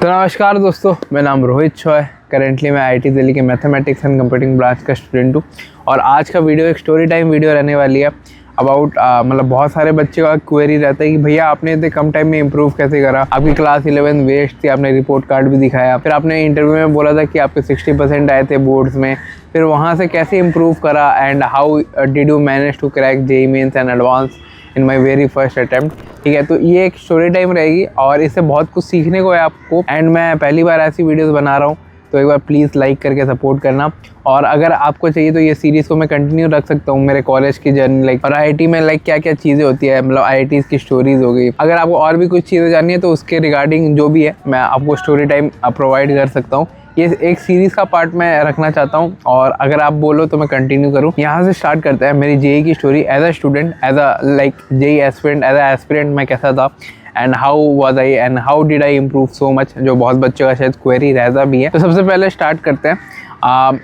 तो नमस्कार दोस्तों, मेरा नाम रोहित चॉय। करेंटली मैं आईआईटी दिल्ली के मैथमेटिक्स एंड कंप्यूटिंग ब्रांच का स्टूडेंट हूँ और आज का वीडियो एक स्टोरी टाइम वीडियो रहने वाली है अबाउट मतलब बहुत सारे बच्चे का क्वेरी रहता है कि भैया आपने इतने कम टाइम में इंप्रूव कैसे करा। आपकी क्लास 11 वेस्ट थी, आपने रिपोर्ट कार्ड भी दिखाया, फिर आपने इंटरव्यू में बोला था कि आपके 60% आए थे बोर्ड्स में, फिर वहाँ से कैसे इंप्रूव करा and how did you manage to crack JEE mains and advance in my very first attempt. ठीक है, तो ये एक स्टोरी टाइम रहेगी और इससे बहुत कुछ सीखने को है आपको। एंड मैं पहली बार ऐसी वीडियोस बना रहा हूँ तो एक बार प्लीज़ लाइक करके सपोर्ट करना। और अगर आपको चाहिए तो ये सीरीज़ को मैं कंटिन्यू रख सकता हूँ, मेरे कॉलेज की जर्नी लाइक और आईआईटी में लाइक क्या क्या चीज़ें होती है, मतलब आईआईटी की स्टोरीज़ हो गई। अगर आपको और भी कुछ चीज़ें जाननी है तो उसके रिगार्डिंग जो भी है मैं आपको स्टोरी टाइम प्रोवाइड कर सकता हूँ। ये एक सीरीज़ का पार्ट मैं रखना चाहता हूँ और अगर आप बोलो तो मैं कंटिन्यू करूँ। यहाँ से स्टार्ट करते हैं मेरी जेईई की story. As a student, as a like JEE aspirant, as a aspirant मैं कैसा था and how was I and how did I improve so much, जो बहुत बच्चों का शायद क्वेरी रहता भी है। तो सबसे पहले स्टार्ट करते हैं।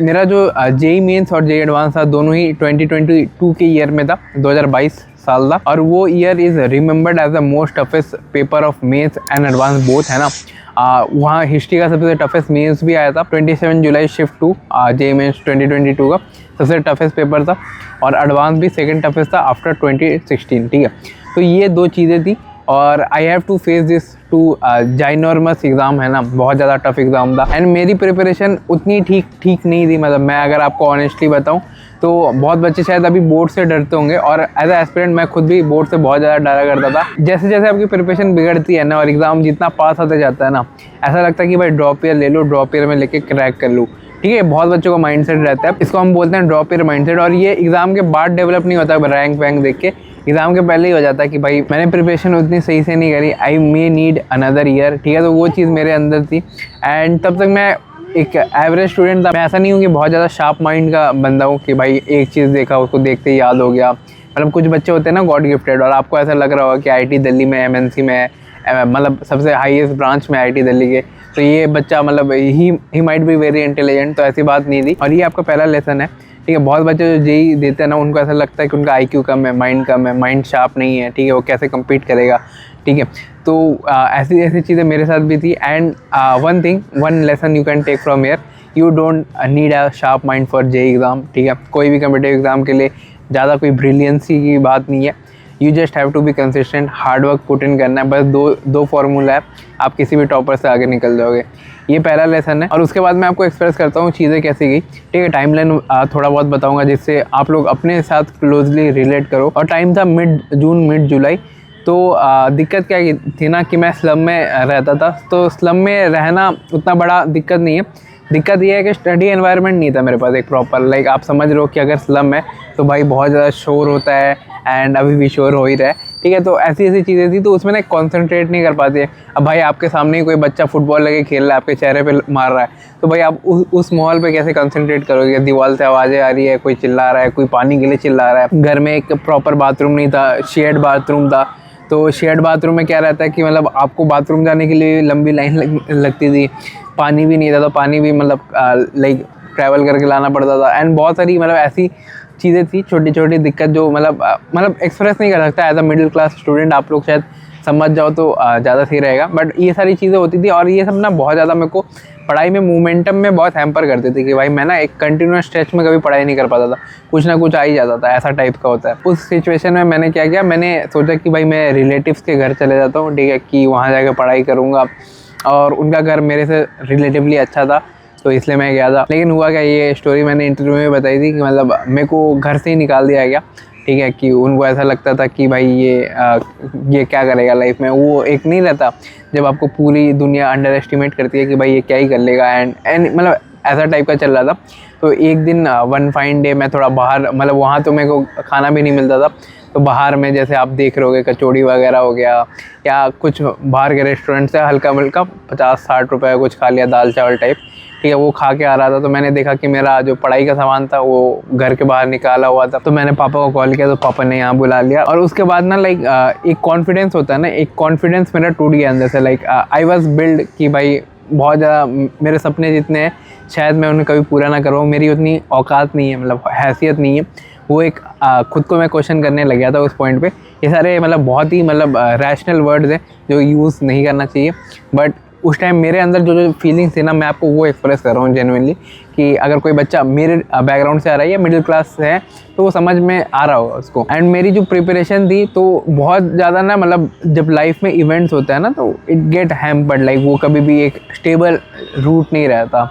मेरा जो जेईई मेंस और जेईई एडवांस था दोनों ही 2022 के ईयर में था, 2022 साल था। और वो year is remembered as the most toughest paper of mains and advance both, है ना। वहाँ हिस्ट्री का सबसे टफेस्ट मेंस भी आया था। 27 जुलाई शिफ्ट टू जेईई मेंस 2022 का सबसे टफेस्ट पेपर था और एडवांस भी सेकंड टफेस्ट था आफ्टर 2016। ठीक है, तो ये दो चीज़ें थी और I have to face this two ginormous exam, है ना, बहुत ज़्यादा टफ एग्ज़ाम था। एंड मेरी प्रिपरेशन उतनी ठीक नहीं थी। मतलब मैं अगर आपको ऑनेस्टली बताऊं तो बहुत बच्चे शायद अभी बोर्ड से डरते होंगे और एज अ एस्पिरेंट मैं खुद भी बोर्ड से बहुत ज़्यादा डरा करता था। जैसे जैसे आपकी प्रिपरेशन बिगड़ती है ना और एग्ज़ाम जितना पास होता जाता है ना, ऐसा लगता है कि भाई ड्रॉप ईयर ले लो, ड्रॉप ईयर में लेके क्रैक कर लूँ। ठीक है, बहुत बच्चों का माइंडसेट रहता है, इसको हम बोलते हैं ड्रॉप ईयर माइंडसेट। और ये एग्ज़ाम के बाद डेवलप नहीं होता, रैंक वैंक देख के। एग्ज़ाम के पहले ही हो जाता है कि भाई मैंने प्रिपरेशन उतनी सही से नहीं करी, आई मे नीड अनदर ईयर। ठीक है, तो वो चीज़ मेरे अंदर थी एंड तब तक मैं एक एवरेज स्टूडेंट था। मैं ऐसा नहीं हूँ कि बहुत ज़्यादा शार्प माइंड का बंदा हूँ कि भाई एक चीज़ देखा उसको देखते ही याद हो गया। मतलब कुछ बच्चे होते हैं ना गॉड गिफ्टेड, और आपको ऐसा लग रहा होगा कि आईआईटी दिल्ली में एमएनसी में मतलब सबसे हाईएस्ट ब्रांच में आईआईटी दिल्ली के, तो ये बच्चा मतलब he might be very intelligent. तो ऐसी बात नहीं थी और ये आपका पहला लेसन है। ठीक है, बहुत बच्चे जो जेईई देते हैं ना उनको ऐसा लगता है कि उनका आईक्यू कम है, माइंड शार्प नहीं है। ठीक है, वो कैसे कम्पीट करेगा। ठीक है, तो ऐसी चीज़ें मेरे साथ भी थी। And one lesson you can take from here, you don't need a sharp mind for JEE exam. ठीक है, कोई भी कम्पिटिटिव एग्ज़ाम के लिए ज़्यादा कोई ब्रिलियंसी की बात नहीं है। You just have to be consistent, hard work put in करना है। बस दो फार्मूला है, आप किसी भी टॉपर से आगे निकल जाओगे। ये पहला लेसन है और उसके बाद मैं आपको एक्सप्रेस करता हूँ चीज़ें कैसी गई। ठीक है, टाइमलाइन थोड़ा बहुत बताऊँगा जिससे आप लोग अपने साथ क्लोजली रिलेट करो। और टाइम था मिड जून मिड जुलाई। तो दिक्कत क्या थी ना कि मैं स्लम में रहता था। तो स्लम में रहना उतना बड़ा दिक्कत नहीं है, दिक्कत ये है कि स्टडी एनवायरनमेंट नहीं था मेरे पास एक प्रॉपर। लाइक आप समझ रहे हो कि अगर स्लम है तो भाई बहुत ज़्यादा शोर होता है एंड अभी भी शोर हो ही रहा है। ठीक है, तो ऐसी चीज़ें थी तो उसमें ना कॉन्सेंट्रेट नहीं कर पाते। अब भाई आपके सामने ही कोई बच्चा फुटबॉल लगे खेल रहा है, आपके चेहरे पे मार रहा है, तो भाई आप उस माहौल पे कैसे कंसंट्रेट करोगे। दीवार से आवाज़ें आ रही है, कोई चिल्ला रहा है, कोई पानी के लिए चिल्ला रहा है, घर में एक प्रॉपर बाथरूम नहीं था, शेयर्ड बाथरूम था। तो शेयर्ड बाथरूम में क्या रहता है कि मतलब आपको बाथरूम जाने के लिए लंबी लाइन लगती थी, पानी भी नहीं था तो पानी भी मतलब लाइक ट्रैवल करके लाना पड़ता था। एंड बहुत सारी मतलब ऐसी चीज़ें थी, छोटी छोटी दिक्कत जो मतलब एक्सप्रेस नहीं कर सकता। As a middle class student आप लोग शायद समझ जाओ तो ज़्यादा सही रहेगा। बट ये सारी चीज़ें होती थी और ये सब ना बहुत ज़्यादा मेरे को पढ़ाई में मोमेंटम में बहुत हैम्पर करती थी कि भाई मैं ना एक कंटिन्यूस स्ट्रेच में कभी पढ़ाई नहीं कर पाता था, कुछ ना कुछ आ ही जाता था, ऐसा टाइप का होता है। उस सिचुएशन में मैंने क्या किया, मैंने सोचा कि भाई मैं रिलेटिव्स के घर चले जाता हूँ। ठीक है, कि वहाँ जाकर पढ़ाई करूँगा और उनका घर मेरे से रिलेटिवली अच्छा था तो इसलिए मैं गया था। लेकिन हुआ क्या, ये स्टोरी मैंने इंटरव्यू में बताई थी कि मतलब मेरे को घर से ही निकाल दिया गया। ठीक है, कि उनको ऐसा लगता था कि भाई ये क्या करेगा लाइफ में। वो एक नहीं रहता जब आपको पूरी दुनिया अंडर एस्टिमेट करती है कि भाई ये क्या ही कर लेगा एंड मतलब ऐसा टाइप का चल रहा था। तो एक दिन वन फाइन डे मैं थोड़ा बाहर, मतलब वहाँ तो मेरे को खाना भी नहीं मिलता था, तो बाहर में जैसे आप देख रहे होगे कचौड़ी वगैरह हो गया या कुछ बाहर के रेस्टोरेंट से हल्का फुल्का 50-60 रुपये का कुछ खा लिया, दाल चावल टाइप। ठीक है, वो खा के आ रहा था तो मैंने देखा कि मेरा जो पढ़ाई का सामान था वो घर के बाहर निकाला हुआ था। तो मैंने पापा को कॉल किया तो पापा ने यहाँ बुला लिया और उसके बाद ना लाइक एक कॉन्फिडेंस होता है ना, एक कॉन्फिडेंस मेरा टूट गया अंदर से। लाइक आई वॉज बिल्ड कि भाई बहुत ज़्यादा मेरे सपने जितने हैं शायद मैं उन्हें कभी पूरा ना करूँ, मेरी उतनी औकात नहीं है, मतलब हैसियत नहीं है। वो एक खुद को मैं क्वेश्चन करने लग गया था उस पॉइंट पे। ये सारे मतलब बहुत ही मतलब रैशनल वर्ड्स हैं जो यूज़ नहीं करना चाहिए, बट उस टाइम मेरे अंदर जो जो फीलिंग्स थी ना, मैं आपको वो एक्सप्रेस कर रहा हूँ जेन्युइनली, कि अगर कोई बच्चा मेरे बैकग्राउंड से आ रहा है या मिडिल क्लास से है तो वो समझ में आ रहा होगा उसको। एंड मेरी जो प्रिपरेशन थी तो बहुत ज़्यादा ना, मतलब जब लाइफ में इवेंट्स होता है ना तो इट गेट हैम्पर्ड, लाइक वो कभी भी एक स्टेबल रूट नहीं रहता,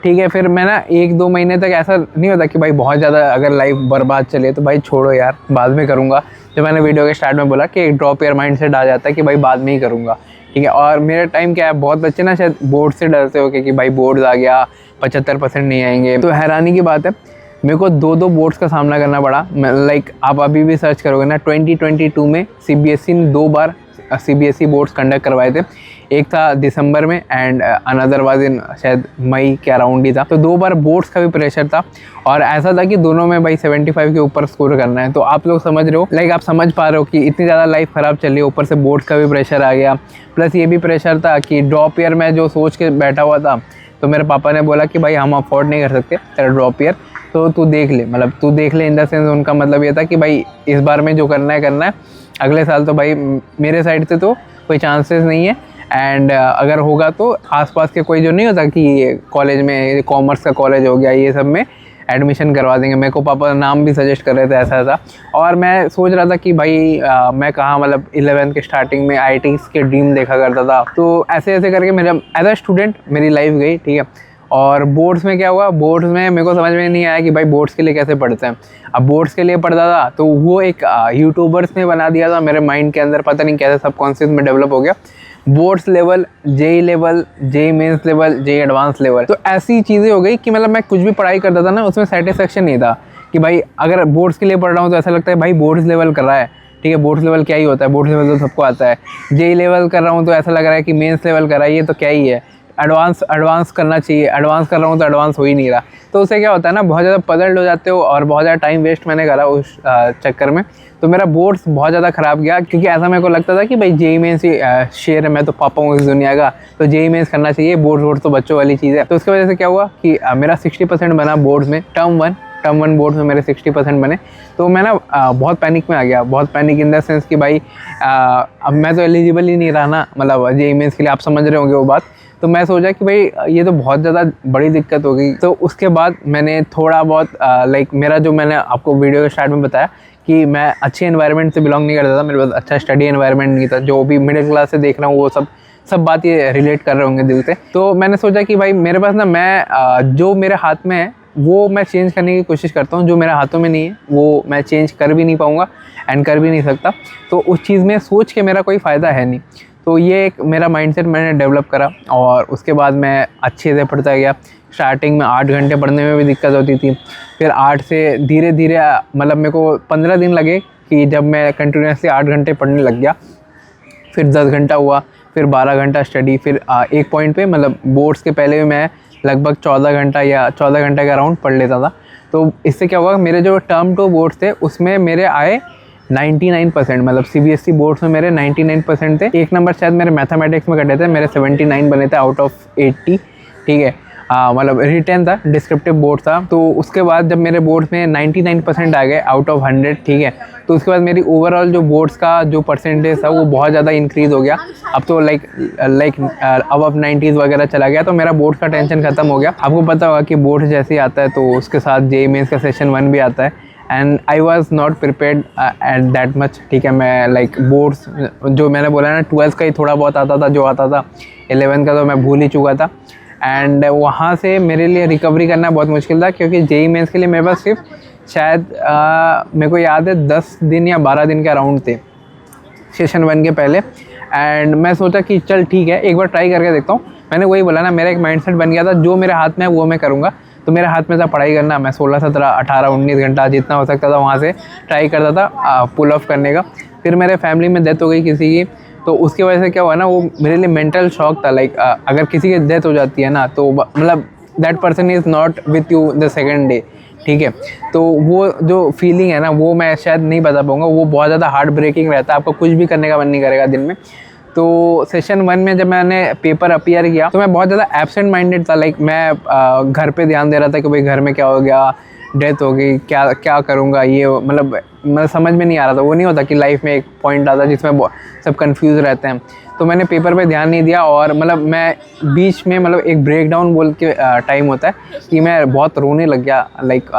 ठीक है। फिर मैं ना 1-2 महीने तक ऐसा नहीं होता कि भाई बहुत ज़्यादा अगर लाइफ बर्बाद चले तो भाई छोड़ो यार, बाद में करूँगा। जो मैंने वीडियो के स्टार्ट में बोला कि एक ड्रॉप ईयर माइंड सेट आ जाता है कि भाई बाद में ही करूँगा, ठीक है। और मेरा टाइम क्या है, बहुत बच्चे ना शायद बोर्ड से डरते हो कि भाई बोर्ड्स आ गया 75% नहीं आएंगे। तो हैरानी की बात है, मेरे को 2 बोर्ड्स का सामना करना पड़ा। लाइक आप अभी भी सर्च करोगे ना, 2022 में CBSE ने 2 बार CBSE बोर्ड्स कंडक्ट करवाए थे। एक था दिसंबर में एंड अनदर वाज इन शायद मई के अराउंड ही था। तो 2 बार बोर्ड्स का भी प्रेशर था और ऐसा था कि दोनों में भाई 75 के ऊपर स्कोर करना है। तो आप लोग समझ रहे हो, लाइक आप समझ पा रहे हो कि इतनी ज़्यादा लाइफ ख़राब चल रही है, ऊपर से बोर्ड्स का भी प्रेशर आ गया। प्लस ये भी प्रेशर था कि ड्रॉप ईयर में जो सोच के बैठा हुआ था, तो मेरे पापा ने बोला कि भाई हम अफोर्ड नहीं कर सकते तेरा ड्रॉप ईयर, तो तू देख ले, मतलब तू देख ले इन द सेंस उनका मतलब ये था कि भाई इस बार में जो करना है, अगले साल तो भाई मेरे साइड से तो कोई चांसेस नहीं है। एंड अगर होगा तो आसपास के कोई जो नहीं होता कि कॉलेज में, कॉमर्स का कॉलेज हो गया, ये सब में एडमिशन करवा देंगे। मेरे को पापा नाम भी सजेस्ट कर रहे थे, ऐसा था। और मैं सोच रहा था कि भाई मैं कहाँ, मतलब 11th के स्टार्टिंग में IITs के ड्रीम देखा करता था। तो ऐसे ऐसे करके मेरा एज अ स्टूडेंट मेरी लाइफ गई, ठीक है। और बोर्ड्स में क्या हुआ, बोर्ड्स में मेरे को समझ में नहीं आया कि भाई बोर्ड्स के लिए कैसे पढ़ते हैं। अब बोर्ड्स के लिए पढ़ता था तो वो एक यूट्यूबर्स ने बना दिया था मेरे माइंड के अंदर, पता नहीं कैसे सबकॉन्शियस में डेवलप हो गया। Boards level, JEE level, JEE mains level, JEE advance level. तो ऐसी चीज़ें हो गई कि मतलब मैं कुछ भी पढ़ाई करता था ना, उसमें सेटिस्फेक्शन नहीं था कि भाई अगर बोर्ड्स के लिए पढ़ रहा हूँ तो ऐसा लगता है भाई बोर्ड्स लेवल कर रहा है, ठीक है। बोर्ड्स लेवल क्या ही होता है, बोर्ड्स लेवल तो सबको आता है। JEE लेवल कर रहा हूँ तो ऐसा लग रहा है कि मेंस लेवल कर रहा है, ये तो क्या ही है। एडवांस करना चाहिए, एडवांस कर रहा हूँ तो एडवांस हो ही नहीं रहा। तो उससे क्या होता है ना, बहुत ज़्यादा पजल्ड हो जाते हो और बहुत ज़्यादा टाइम वेस्ट मैंने करा उस चक्कर में। तो मेरा बोर्ड्स बहुत ज़्यादा ख़राब गया, क्योंकि ऐसा मेरे को लगता था कि भाई JEE मेंस ही शेर है, मैं तो पापा हूँ इस दुनिया का, तो JEE मेंस करना चाहिए, बोर्ड्स तो बच्चों वाली चीज़ है। तो उसकी वजह से क्या हुआ कि मेरा 60% बना बोर्ड्स में। टर्म वन बोर्ड्स में मेरे 60% बने। तो मैं ना बहुत पैनिक में आ गया, बहुत पैनिक इन द सेंस कि भाई अब मैं तो एलिजिबल ही नहीं रहा ना, मतलब JEE मेंस के लिए, आप समझ रहे होंगे वो बात। तो मैं सोचा कि भाई ये तो बहुत ज़्यादा बड़ी दिक्कत हो गई। तो उसके बाद मैंने थोड़ा बहुत लाइक मेरा जो मैंने आपको वीडियो के स्टार्ट में बताया कि मैं अच्छे एनवायरनमेंट से बिलोंग नहीं करता था, मेरे पास अच्छा स्टडी एनवायरनमेंट नहीं था। जो भी मिडिल क्लास से देख रहा हूँ वो सब बात ये रिलेट कर रहे होंगे दिल से। तो मैंने सोचा कि भाई मेरे पास ना, मैं जो मेरे हाथ में है वो मैं चेंज करने की कोशिश करता हूँ, जो मेरे हाथों में नहीं है वो मैं चेंज कर भी नहीं पाऊँगा एंड कर भी नहीं सकता। तो उस चीज़ में सोच के मेरा कोई फ़ायदा है नहीं। तो ये एक मेरा माइंडसेट मैंने डेवलप करा और उसके बाद मैं अच्छे से पढ़ता गया। स्टार्टिंग में 8 घंटे पढ़ने में भी दिक्कत होती थी, फिर 8 से धीरे धीरे मतलब मेरे को 15 दिन लगे कि जब मैं कंटिन्यूसली 8 घंटे पढ़ने लग गया। फिर 10 घंटा हुआ, फिर 12 घंटा स्टडी, फिर एक पॉइंट पे मतलब बोर्ड्स के पहले भी मैं लगभग 14 घंटा या 14 घंटे का अराउंड पढ़ लेता था। तो इससे क्या हुआ, मेरे जो टर्म 2 बोर्ड्स थे उसमें मेरे आए 99%, मतलब CBSE बोर्ड्स में मेरे 99% थे। 1 नंबर शायद मेरे मैथमेटिक्स में कटे थे, मेरे 79 बने थे आउट ऑफ 80, ठीक है। मतलब रिटेन था, डिस्क्रिप्टिव बोर्ड था। तो उसके बाद जब मेरे बोर्ड्स में 99% आ गए आउट ऑफ 100, ठीक है, तो उसके बाद मेरी ओवरऑल जो बोर्ड्स का जो परसेंटेज था वो बहुत ज़्यादा इंक्रीज़ हो गया। अब तो लाइक अबव 90s वगैरह चला गया। तो मेरा बोर्ड का टेंशन खत्म हो गया। आपको पता होगा कि बोर्ड जैसे ही आता है तो उसके साथ JEE मेंस का सेशन 1 भी आता है and I was not prepared at that much, ठीक है। मैं लाइक बोर्ड्स जो मैंने बोला ना 12th का ही थोड़ा बहुत आता था, जो आता था 11th का तो मैं भूल ही चुका था। एंड वहाँ से मेरे लिए रिकवरी करना बहुत मुश्किल था, क्योंकि JEE मेंस के लिए मेरे पास सिर्फ शायद मेरे को याद है 10 दिन या 12 दिन के अराउंड थे सेशन 1 के पहले। एंड मैं सोचा कि चल ठीक है, एक बार ट्राई करके देखता हूँ। मैंने वही बोला ना, मेरा एक माइंडसेट बन गया था, जो मेरे हाथ में है वो मैं करूँगा। तो मेरे हाथ में था पढ़ाई करना। मैं 16, 17, 18, 19 घंटा जितना हो सकता था वहाँ से ट्राई करता था पुल ऑफ करने का। फिर मेरे फैमिली में डेथ हो गई किसी की, तो उसकी वजह से क्या हुआ ना, वो मेरे लिए मेंटल शॉक था। लाइक अगर किसी की डेथ हो जाती है ना, तो मतलब that person is not with you the second day, ठीक है। तो वो जो फीलिंग है ना, वो मैं शायद नहीं बता पाऊँगा। वो बहुत ज़्यादा हार्ट ब्रेकिंग रहता है, आपको कुछ भी करने का मन नहीं करेगा दिन में। तो सेशन 1 में जब मैंने पेपर अपीयर किया तो मैं बहुत ज़्यादा एब्सेंट माइंडेड था। लाइक मैं घर पे ध्यान दे रहा था कि भाई घर में क्या हो गया, डेथ हो गई, क्या क्या करूँगा, ये मतलब समझ में नहीं आ रहा था। वो नहीं होता कि लाइफ में एक पॉइंट आता जिसमें सब कंफ्यूज रहते हैं। तो मैंने पेपर पे ध्यान नहीं दिया और मतलब मैं बीच में मतलब एक ब्रेक डाउन बोल के टाइम होता है कि मैं बहुत रोने लग गया लाइक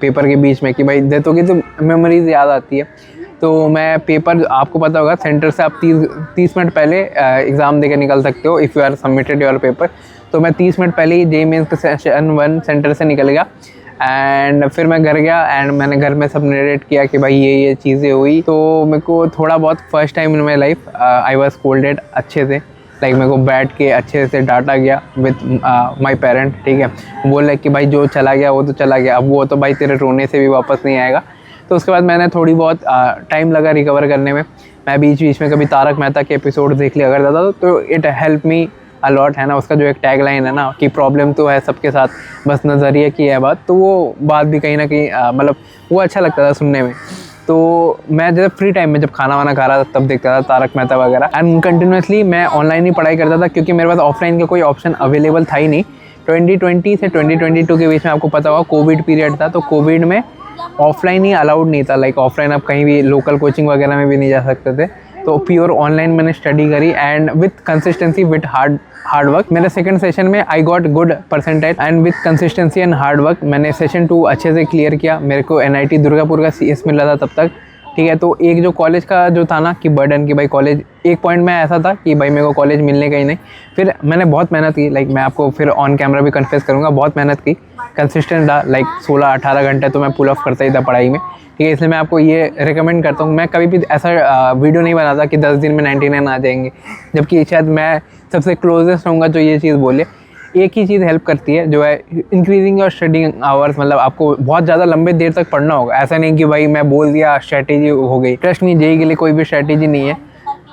पेपर के बीच में कि भाई डेथ हो गई तो मेमोरीज याद आती है। तो मैं पेपर, आपको पता होगा सेंटर से आप 30 मिनट पहले एग्ज़ाम दे के निकल सकते हो if you are submitted your paper. तो मैं 30 मिनट पहले ही JEE मेंस के सेशन 1 सेंटर से निकल गया एंड फिर मैं घर गया एंड मैंने घर में सब नरेट किया कि भाई ये चीज़ें हुई। तो मेरे को थोड़ा बहुत first time in my life I was scolded अच्छे से। लाइक मेरे को बैठ के अच्छे से डांटा गया विथ माई पेरेंट। ठीक है, बोले कि भाई जो चला गया वो तो चला गया, अब वो तो भाई तेरे रोने से भी वापस नहीं आएगा। तो उसके बाद मैंने थोड़ी बहुत टाइम लगा रिकवर करने में। मैं बीच बीच में कभी तारक मेहता के एपिसोड देख लिया करता था, तो इट हेल्प मी अलॉट, है ना। उसका जो एक टैग लाइन है ना कि प्रॉब्लम तो है सबके साथ, बस नज़रिए की है बात, तो वो बात भी कहीं ना कहीं मतलब वो अच्छा लगता था सुनने में। तो मैं जब फ्री टाइम में जब खाना वाना खा रहा था तब देखता था तारक मेहता वगैरह एंड कंटिन्यूसली मैं ऑनलाइन ही पढ़ाई करता था क्योंकि मेरे पास ऑफलाइन का कोई ऑप्शन अवेलेबल था ही नहीं। 2020 से 2022 के बीच में आपको पता होगा कोविड पीरियड था, तो कोविड में ऑफलाइन ही अलाउड नहीं था। लाइक ऑफलाइन आप कहीं भी लोकल कोचिंग वगैरह में भी नहीं जा सकते थे। तो प्योर ऑनलाइन मैंने स्टडी करी and with consistency with hard work. मेरे सेकंड सेशन में I got good percentage and with consistency and hard work मैंने सेशन 2 अच्छे से क्लियर किया। मेरे को NIT दुर्गापुर का CS मिला था तब तक। ठीक है, तो एक जो कॉलेज का जो था ना कि बर्डन कि भाई कॉलेज, एक पॉइंट में ऐसा था कि भाई मेरे को कॉलेज मिलने का ही नहीं। फिर मैंने बहुत मेहनत की, लाइक मैं आपको फिर ऑन कैमरा भी कन्फेस करूँगा, बहुत मेहनत की, कंसिस्टेंट था। लाइक 16-18 घंटे तो मैं पुल ऑफ करता ही था पढ़ाई में। ठीक है, इसलिए मैं आपको ये रिकमेंड करता हूँ। मैं कभी भी ऐसा वीडियो नहीं बनाता कि 10 दिन में 99 आ जाएंगे, जबकि शायद मैं सबसे क्लोजेस्ट रहूँगा जो ये चीज़ बोले। एक ही चीज़ हेल्प करती है जो है इंक्रीजिंग योर स्टडिंग आवर्स। मतलब आपको बहुत ज़्यादा लंबे देर तक पढ़ना होगा, ऐसा नहीं कि भाई मैं बोल दिया स्ट्रैटेजी हो गई। ट्रस्ट नहीं, JEE के लिए कोई भी स्ट्रैटेजी नहीं है।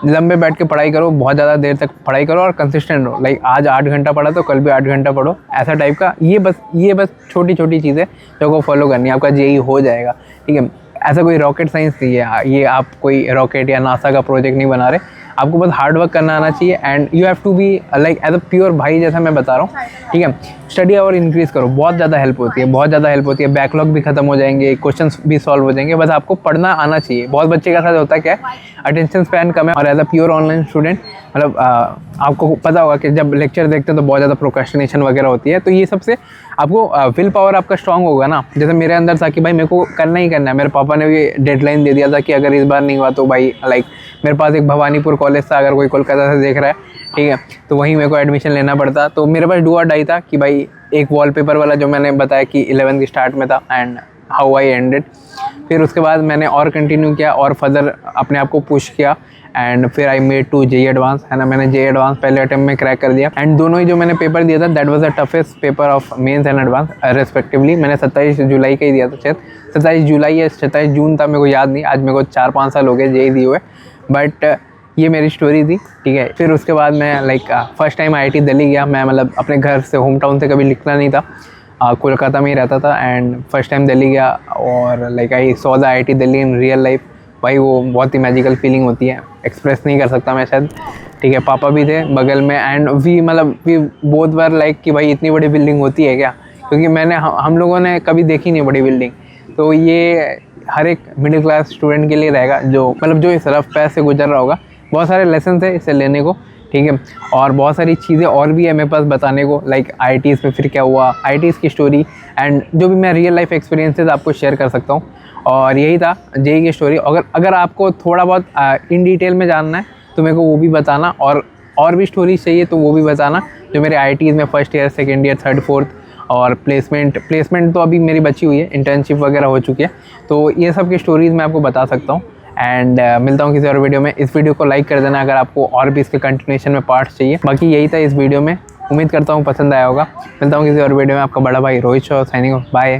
लंबे बैठ के पढ़ाई करो, बहुत ज़्यादा देर तक पढ़ाई करो और कंसिस्टेंट रहो। लाइक आज 8 घंटा पढ़ा तो कल भी 8 घंटा पढ़ो, ऐसा टाइप का। ये बस छोटी छोटी चीज़ें जो को फॉलो करनी है, आपका JEE हो जाएगा। ठीक है, ऐसा कोई रॉकेट साइंस नहीं है, ये आप कोई रॉकेट या नासा का प्रोजेक्ट नहीं बना रहे। आपको बस हार्ड वर्क करना आना चाहिए and you have to be like as a pure भाई जैसा मैं बता रहा हूँ। ठीक है, स्टडी आवर इंक्रीज़ करो, बहुत ज़्यादा हेल्प होती है, बहुत ज़्यादा हेल्प होती है। बैकलॉग भी खत्म हो जाएंगे, क्वेश्चंस भी सॉल्व हो जाएंगे, बस आपको पढ़ना आना चाहिए। बहुत बच्चे का साथ होता है क्या है, अटेंशन स्पैन कम है और as a pure online student मतलब आपको पता होगा कि जब लेक्चर देखते हैं तो बहुत ज़्यादा प्रोक्रेस्टिनेशन वगैरह होती है। तो ये सबसे आपको विल पावर आपका स्ट्रांग होगा ना। जैसे मेरे अंदर था कि भाई मेरे को करना ही करना है। मेरे पापा ने भी डेडलाइन दे दिया था कि अगर इस बार नहीं हुआ तो भाई लाइक मेरे पास एक भवानीपुर कॉलेज था, अगर कोई कोलकाता से देख रहा है, ठीक है, तो वहीं मेरे को एडमिशन लेना पड़ता। तो मेरे पास डू और डाई था कि भाई एक वॉलपेपर वाला जो मैंने बताया कि 11th की स्टार्ट में था एंड हाउ आई एंडेड। फिर उसके बाद मैंने और कंटिन्यू किया और फर्दर अपने आप को पुश किया एंड फिर I made to JEE advance, है ना। मैंने JEE एडवांस पहले अटेम्प्ट में क्रैक कर दिया एंड दोनों ही जो मैंने पेपर दिया था that was the toughest paper of mains and advance respectively. मैंने 27 जुलाई का ही दिया था, शायद 27 जुलाई या 27 जून था, मेरे को याद नहीं। आज मेरे को 4-5 साल हो गए JEE दिए हुए, बट ये मेरी स्टोरी थी। ठीक है, फिर उसके बाद मैं like first time IIT Delhi गया। मैं मतलब अपने घर से, होम टाउन से कभी निकला नहीं था, कोलकाता में ही रहता था एंड फर्स्ट टाइम दिल्ली गया और like I saw the IIT Delhi in real life. भाई वो बहुत ही मैजिकल फीलिंग होती है, एक्सप्रेस नहीं कर सकता मैं शायद। ठीक है, पापा भी थे बगल में and we both were like कि भाई इतनी बड़ी बिल्डिंग होती है क्या, क्योंकि हम लोगों ने कभी देखी नहीं बड़ी बिल्डिंग। तो ये हर एक मिडिल क्लास स्टूडेंट के लिए रहेगा जो मतलब जो इस रफ पैस से गुजर रहा होगा। बहुत सारे लेसन है इसे लेने को, ठीक है, और बहुत सारी चीज़ें और भी है मेरे पास बताने को। लाइक IITs में फिर क्या हुआ, IITs की स्टोरी एंड जो भी मैं रियल लाइफ एक्सपीरियंसेस आपको शेयर कर सकता हूँ। और यही था JEE की स्टोरी। अगर आपको थोड़ा बहुत इन डिटेल में जानना है तो मेरे को वो भी बताना, और भी स्टोरीज चाहिए तो वो भी बताना जो मेरे IITs में first year, second year, third, fourth और प्लेसमेंट तो अभी मेरी बची हुई है, इंटर्नशिप वगैरह हो चुकी है। तो ये सब की स्टोरीज़ मैं आपको बता सकता हूँ एंड मिलता हूँ किसी और वीडियो में। इस वीडियो को लाइक कर देना अगर आपको और भी इसके कंटिन्यूशन में पार्ट्स चाहिए। बाकी यही था इस वीडियो में, उम्मीद करता हूँ पसंद आया होगा। मिलता हूँ किसी और वीडियो में। आपका बड़ा भाई Rohit Shaw signing off, bye.